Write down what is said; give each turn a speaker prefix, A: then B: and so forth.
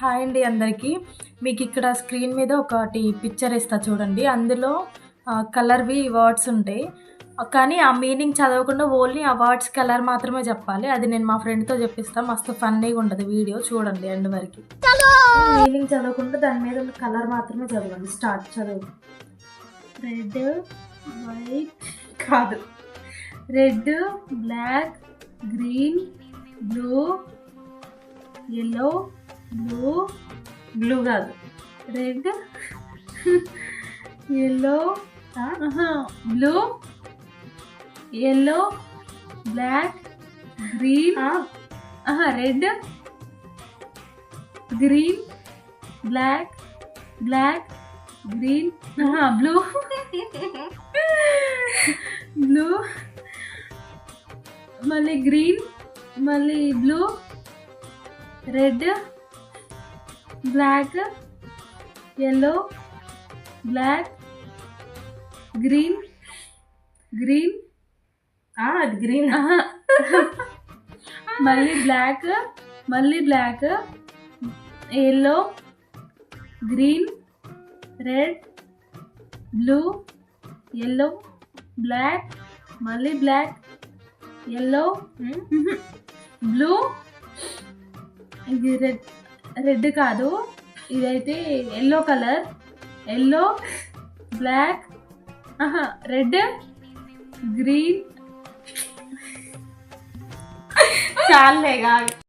A: Hi అండి అందరికీ. మీకు ఇక్కడ స్క్రీన్ మీద ఒకటి పిక్చర్ ఇస్తా చూడండి. అందులో కలర్వి వర్డ్స్ ఉంటాయి. కానీ ఆ మీనింగ్ చదవకుండా ఓన్లీ ఆ వర్డ్స్ కలర్ మాత్రమే చెప్పాలి. అది నేను మా ఫ్రెండ్తో చెప్పిస్తాను. మస్తు ఫన్నీగా ఉంటుంది వీడియో, చూడండి ఎండ్ వరకు. మీనింగ్ చదవకుండా దాని మీద ఉన్న కలర్ మాత్రమే చదవండి. స్టార్ట్ చదువు. రెడ్, వైట్ కాదు, red, black, green, blue, yellow, blue కాదు, red, yellow, blue, yellow, black, green, red, green, black, green, blue, blue, మళ్ళీ గ్రీన్, మళ్ళీ blue, red, black, yellow, black, green, అది గ్రీన్, మళ్ళీ black, yellow, green, red, blue, yellow, black, మళ్ళీ black, yellow, blue. ఇది red కాదు, ఇదైతే yellow colour, yellow, black, red, green. చాలేగా.